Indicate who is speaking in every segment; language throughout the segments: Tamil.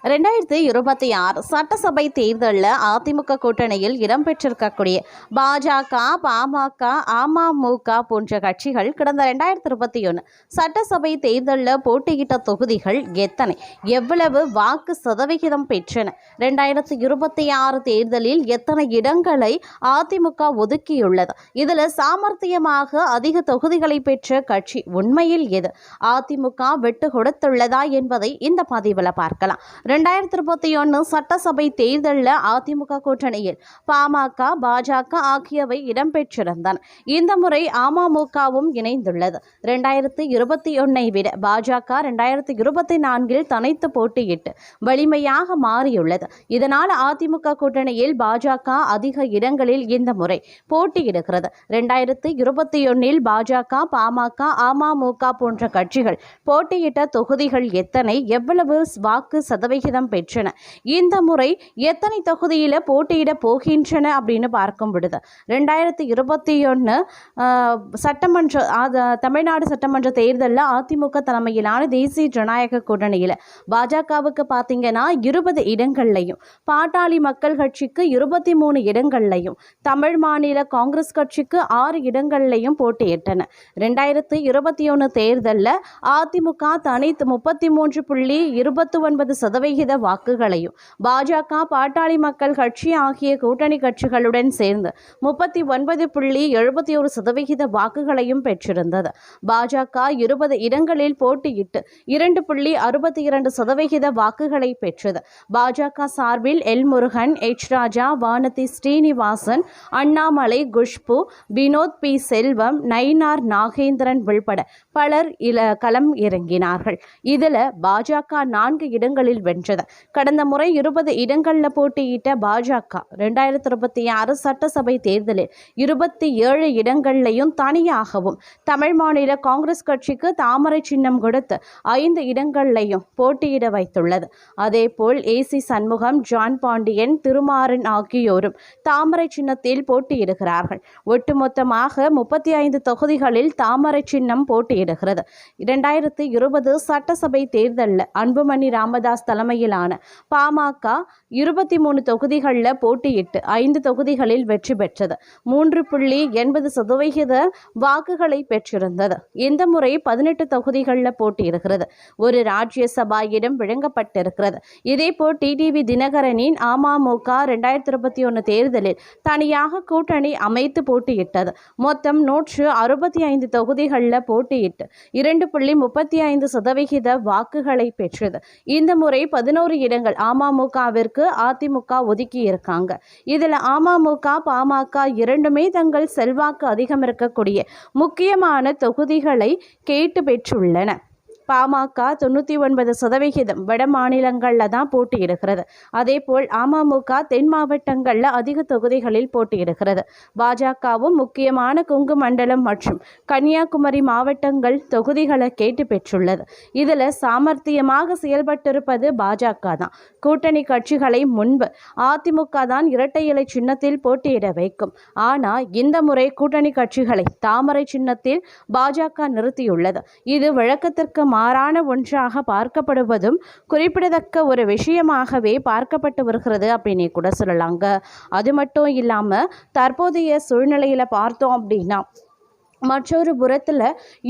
Speaker 1: 2026 சட்டசபை தேர்தலில் அதிமுக கூட்டணியில் இடம்பெற்றிருக்கக்கூடிய பாஜக, பாமக, அமமுக போன்ற கட்சிகள் கடந்த 2021 சட்டசபை தேர்தலில் போட்டியிட்ட தொகுதிகள் எத்தனை, எவ்வளவு வாக்கு சதவிகிதம் பெற்றன, 2026 தேர்தலில் எத்தனை இடங்களை அதிமுக ஒதுக்கியுள்ளது, இதில் சாமர்த்தியமாக அதிக தொகுதிகளை பெற்ற கட்சி உண்மையில் எது, அதிமுக விட்டு கொடுத்துள்ளதா என்பதை இந்த பதிவில் பார்க்கலாம். 2021 சட்டசபை தேர்தலில் அதிமுக கூட்டணியில் பாமக, பாஜக ஆகியவை இடம்பெற்றிருந்தன. இந்த முறை அமமுகவும் இணைந்துள்ளது. 2021 விட பாஜக 2024 தனித்து போட்டியிட்டு வலிமையாக மாறியுள்ளது. இதனால் அதிமுக கூட்டணியில் பாஜக அதிக இடங்களில் இந்த முறை போட்டியிடுகிறது. 2021 பாஜக, பாமக, அமமுக போன்ற கட்சிகள் போட்டியிட்ட தொகுதிகள் எத்தனை, எவ்வளவு வாக்கு சதவிகிதம் பெற்றன, இந்த முறை எத்தனை தொகுதியில் போட்டியிட போகின்றன அப்படின்னு பார்க்கும் பொழுது 2021 சட்டமன்ற தமிழ்நாடு சட்டமன்ற தேர்தலில் அதிமுக தலைமையிலான தேசிய ஜனநாயக கூட்டணியில் பாஜகவுக்கு பார்த்தீங்கன்னா 20 இடங்கள்லையும், பாட்டாளி மக்கள் கட்சிக்கு 23 இடங்கள்லையும், தமிழ் மாநில காங்கிரஸ் கட்சிக்கு 6 இடங்கள்லையும் போட்டியிட்டன. 2021 தேர்தலில் அதிமுக தனித்து 33.29% வாக்குகளையும், பாஜக, பாட்டாளி மக்கள் கட்சி ஆகிய கூட்டணி கட்சிகளுடன் சேர்ந்து 39.71% வாக்குகளையும் பெற்றிருந்தது. பாஜக 20 இடங்களில் போட்டியிட்டு 2.62% வாக்குகளை பெற்றது. பாஜக சார்பில் எல் முருகன், எச் ராஜா, வானதி ஸ்ரீனிவாசன், அண்ணாமலை, குஷ்பு, வினோத் பி செல்வம், நயினார் நாகேந்திரன் உள்பட பலர் களம் இறங்கினார்கள். இதில் பாஜக 4 இடங்களில் வென்றது. கடந்த முறை 20 இடங்களில் போட்டியிட்ட பாஜக 2026 சட்டசபை தேர்தலில் 27 இடங்களையும் தனியாகவும், தமிழ் மாநில காங்கிரஸ் கட்சிக்கு தாமரை சின்னம் கொடுத்து 5 இடங்களையும் போட்டியிட வைத்துள்ளது. அதேபோல் ஏசி சண்முகம், ஜான் பாண்டியன், திருமாறன் ஆகியோரும் தாமரை சின்னத்தில் போட்டியிடுகிறார்கள். ஒட்டுமொத்தமாக 35 தொகுதிகளில் தாமரை சின்னம் போட்டியிடுகிறது. 2020 சட்டசபை தேர்தலில் அன்புமணி ராமதாஸ் தலைமையிலான பாமக 23 தொகுதிகளில் போட்டியிட்டு 5 தொகுதிகளில் வெற்றி பெற்றது. 3.80% வாக்குகளை பெற்றிருந்தது. இந்த முறை 18 தொகுதிகளில் போட்டியிடுகிறது. ஒரு ராஜ்யசபா இடம் வழங்கப்பட்டிருக்கிறது. இதேபோல் டிடிவி தினகரனின் அமமுக 2021 தேர்தலில் தனியாக கூட்டணி அமைத்து போட்டியிட்டது. மொத்தம் 165 தொகுதிகளில் போட்டியிட்டு 2.35% வாக்குகளை பெற்றது. இந்த முறை 11 இடங்கள் அமமுகவிற்கு அதிமுக ஒதுக்கி இருக்காங்க. இதில் அமமுக, பாமக இரண்டுமே தங்கள் செல்வாக்கு அதிகம் இருக்கக்கூடிய முக்கியமான தொகுதிகளை கேட்டு பெற்றுள்ளன. பாமக 99% வட மாநிலங்களில் தான் போட்டியிடுகிறது. அதேபோல் அமமுக தென் மாவட்டங்களில் அதிக தொகுதிகளில் போட்டியிடுகிறது. பாஜகவும் முக்கியமான கொங்கு மண்டலம் மற்றும் கன்னியாகுமரி மாவட்டங்கள் தொகுதிகளை கேட்டு பெற்றுள்ளது. இதில் சாமர்த்தியமாக செயல்பட்டிருப்பது பாஜக தான். கூட்டணி கட்சிகளை முன்பு அதிமுக தான் இரட்டை இலை சின்னத்தில் போட்டியிட வைக்கும். ஆனால் இந்த முறை கூட்டணி கட்சிகளை தாமரை சின்னத்தில் பாஜக நிறுத்தியுள்ளது. இது வழக்கத்திற்கு மாறான ஒன்றாக பார்க்கப்படுவதும் குறிப்பிடத்தக்க ஒரு விஷயமாகவே பார்க்கப்பட்டு வருகிறது அப்படின்னு கூட சொல்லலாங்க. அது மட்டும் இல்லாமல் தற்போதைய சூழ்நிலையில் பார்த்தோம் அப்படின்னா மற்றொரு புறத்தில்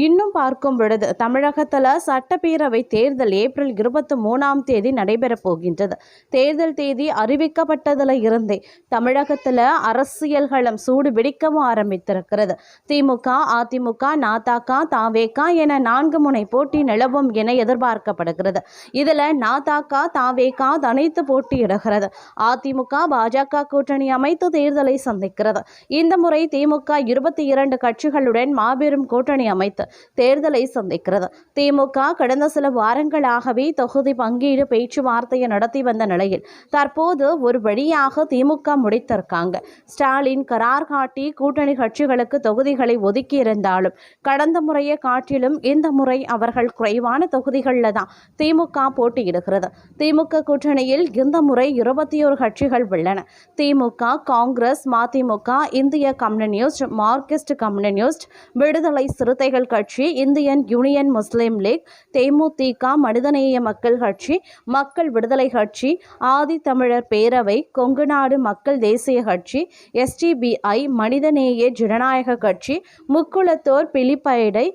Speaker 1: இன்னும் பார்க்கும் பொழுது தமிழகத்தில் சட்டப்பேரவை தேர்தல் ஏப்ரல் 23 நடைபெறப் போகின்றது. தேர்தல் தேதி அறிவிக்கப்பட்டதில் இருந்தே தமிழகத்தில் அரசியல் களம் சூடு பிடிக்கவும் ஆரம்பித்திருக்கிறது. திமுக, அதிமுக, நாதக, தவேக என 4 முனை போட்டி நிலவும் என எதிர்பார்க்கப்படுகிறது. இதில் நாதக, தவேக தனித்து போட்டியிடுகிறது. அதிமுக, பாஜக கூட்டணி அமைத்து தேர்தலை சந்திக்கிறது. இந்த முறை திமுக 22 கட்சிகளுடன் மாபெரும் கூட்டணி அமைத்து தேர்தலை சந்திக்கிறது. திமுக கடந்த சில வாரங்களாகவே தொகுதி பங்கீடு பேச்சுவார்த்தையை நடத்தி வந்த நிலையில் தற்போது ஒரு வழியாக திமுக முடித்திருக்காங்க. ஸ்டாலின் கரார் காட்டி கூட்டணி கட்சிகளுக்கு தொகுதிகளை ஒதுக்கி இருந்தாலும் கடந்த முறையை காட்டிலும் இந்த முறை அவர்கள் குறைவான தொகுதிகளில் தான் திமுக போட்டியிடுகிறது. திமுக கூட்டணியில் இந்த முறை 21 கட்சிகள் உள்ளன. திமுக, காங்கிரஸ், மதிமுக, இந்திய கம்யூனிஸ்ட், மார்க்சிஸ்ட் கம்யூனிஸ்ட், கம்யூனிஸ்ட், விடுதலை சிறுத்தைகள் கட்சி, இந்தியன் யூனியன் முஸ்லீம் லீக், தேமுதிக, மனிதநேய மக்கள் கட்சி, மக்கள் விடுதலை கட்சி, ஆதித்தமிழர் பேரவை, கொங்குநாடு மக்கள் தேசிய கட்சி, SDBI, மனிதநேய ஜனநாயக கட்சி, முக்குளத்தோர் பிலிப்பைடை,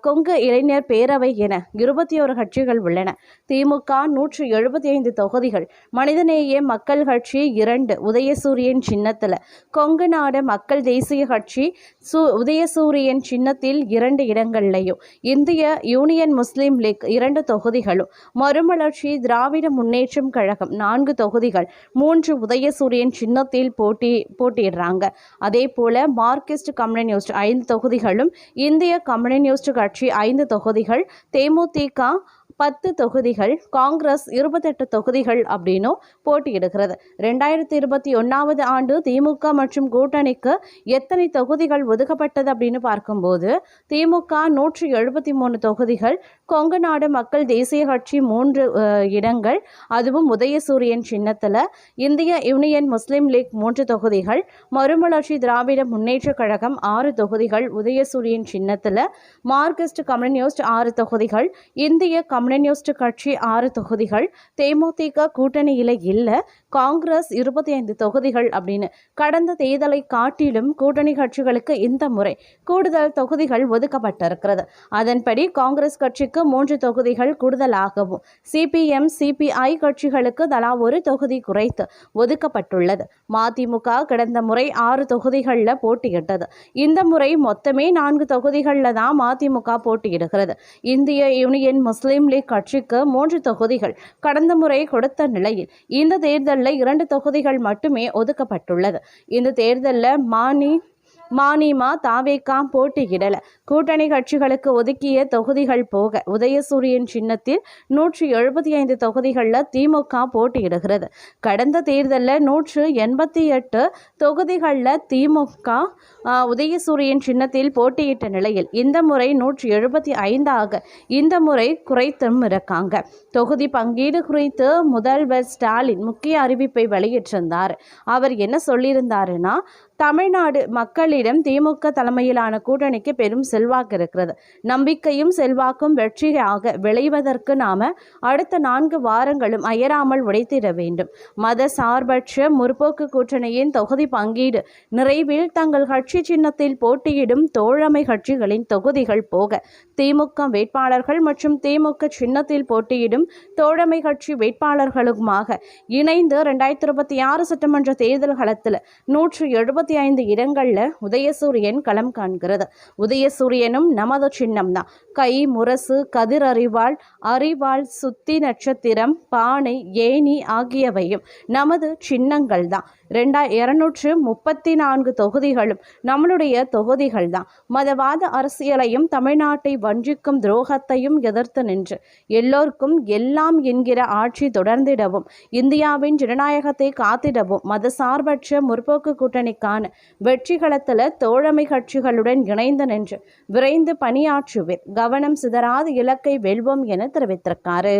Speaker 1: கொங்கு இளைஞர் பேரவை என 21 கட்சிகள் உள்ளன. திமுக 175 தொகுதிகள், மனிதநேய மக்கள் கட்சி 2 உதயசூரியன் சின்னத்தில், கொங்கு நாடு மக்கள் தேசிய கட்சி உதயசூரியன் சின்னத்தில் 2 இடங்கள்லையும், இந்திய யூனியன் முஸ்லீம் லீக் 2 தொகுதிகளும், மறுமலர்ச்சி திராவிட முன்னேற்றம் கழகம் 4 தொகுதிகள் 3 உதயசூரியன் சின்னத்தில் போட்டியிடுறாங்க. அதே போல மார்க்சிஸ்ட் கம்யூனிஸ்ட் 5 தொகுதிகளும், இந்திய கம்யூனிஸ்ட் கட்சி 5 தொகுதிகள், தேமுதிக 10 தொகுதிகள், காங்கிரஸ் 28 தொகுதிகள் அப்படின்னும் போட்டியிடுகிறது. 2021 ஆண்டு திமுக மற்றும் கூட்டணிக்கு எத்தனை தொகுதிகள் ஒதுக்கப்பட்டது அப்படின்னு பார்க்கும்போது திமுக 173 தொகுதிகள், கொங்கு நாடு மக்கள் தேசிய கட்சி 3 இடங்கள், அதுவும் உதயசூரியன் சின்னத்தில், இந்திய யூனியன் முஸ்லீம் லீக் 3 தொகுதிகள், மறுமலர்ச்சி திராவிட முன்னேற்ற கழகம் 6 தொகுதிகள் உதயசூரியன் சின்னத்தில், மார்க்சிஸ்ட் கம்யூனிஸ்ட் 6 தொகுதிகள், இந்திய கம்யூனிஸ்ட் கட்சி 6 தொகுதிகள், தேமுதிக கூட்டணியில இல்ல, காங்கிரஸ் 25 தொகுதிகள் அப்படின்னு கடந்த தேர்தலை காட்டிலும் கூட்டணி கட்சிகளுக்கு இந்த முறை கூடுதல் தொகுதிகள் ஒதுக்கப்பட்டிருக்கிறது. அதன்படி காங்கிரஸ் கட்சிக்கு 3 தொகுதிகள் கூடுதலாகவும், CPM, CPI கட்சிகளுக்கு தலா 1 தொகுதி குறைத்து ஒதுக்கப்பட்டுள்ளது. மதிமுக கடந்த முறை 6 தொகுதிகளில் போட்டியிட்டது. இந்த முறை மொத்தமே 4 தொகுதிகளில் தான் மதிமுக போட்டியிடுகிறது. இந்திய யூனியன் முஸ்லீம் லீக் கட்சிக்கு 3 தொகுதிகள் கடந்த முறை கொடுத்த நிலையில் இந்த தேர்தலில் 2 தொகுதிகள் மட்டுமே ஒதுக்கப்பட்டுள்ளது. இந்த தேர்தலில் மானிமா, தாவேகா போட்டியிடல. கூட்டணி கட்சிகளுக்கு ஒதுக்கிய தொகுதிகள் போக உதயசூரியன் சின்னத்தில் 175 தொகுதிகளில் திமுக போட்டியிடுகிறது. கடந்த தேர்தலில் 188 தொகுதிகளில் திமுக உதயசூரியன் சின்னத்தில் போட்டியிட்ட நிலையில் இந்த முறை 175ஆக இந்த முறை குறைத்தும் இருக்காங்க. தொகுதி பங்கீடு குறித்து முதல்வர் ஸ்டாலின் முக்கிய அறிவிப்பை வெளியிட்டிருந்தார். அவர் என்ன சொல்லியிருந்தாருன்னா, தமிழ்நாடு மக்களிடம் திமுக தலைமையிலான கூட்டணிக்கு பெரும் செல்வாக்கு இருக்கிறது. நம்பிக்கையும் செல்வாக்கும் வெற்றியாக விளைவதற்கு நாம அடுத்த 4 வாரங்களும் அயராமல் உழைத்திட வேண்டும். மத சார்பற்ற முற்போக்கு கூட்டணியின் தொகுதி பங்கீடு நிறைவில் தங்கள் கட்சி சின்னத்தில் போட்டியிடும் தோழமை கட்சிகளின் தொகுதிகள் போக திமுக வேட்பாளர்கள் மற்றும் திமுக சின்னத்தில் போட்டியிடும் தோழமை கட்சி வேட்பாளர்களுமாக இணைந்து 2026 சட்டமன்ற தேர்தல் களத்தில் 175 இடங்கள்ல உதயசூரியன் களம் காண்கிறது. உதயசூரியனும் நமது சின்னம் தான். கை, முரசு, கதிர் அறிவாள், சுத்தி நட்சத்திரம், பானை, ஏணி ஆகியவையும் நமது சின்னங்கள் தான். 234 தொகுதிகளும் நம்மளுடைய தொகுதிகள் தான். மதவாத அரசியலையும் தமிழ்நாட்டை வஞ்சிக்கும் துரோகத்தையும் எதிர்த்து நின்று எல்லோருக்கும் எல்லாம் என்கிற ஆட்சி தொடர்ந்திடவும், இந்தியாவின் ஜனநாயகத்தை காத்திடவும் மதசார்பற்ற முற்போக்கு கூட்டணிக்கான வெற்றிகளத்தில் தோழமை கட்சிகளுடன் இணைந்து நின்று விரைந்து பணியாற்றுவேன். கவனம் சிதறாத இலக்கை வெல்வோம் என தெரிவித்திருக்காரு.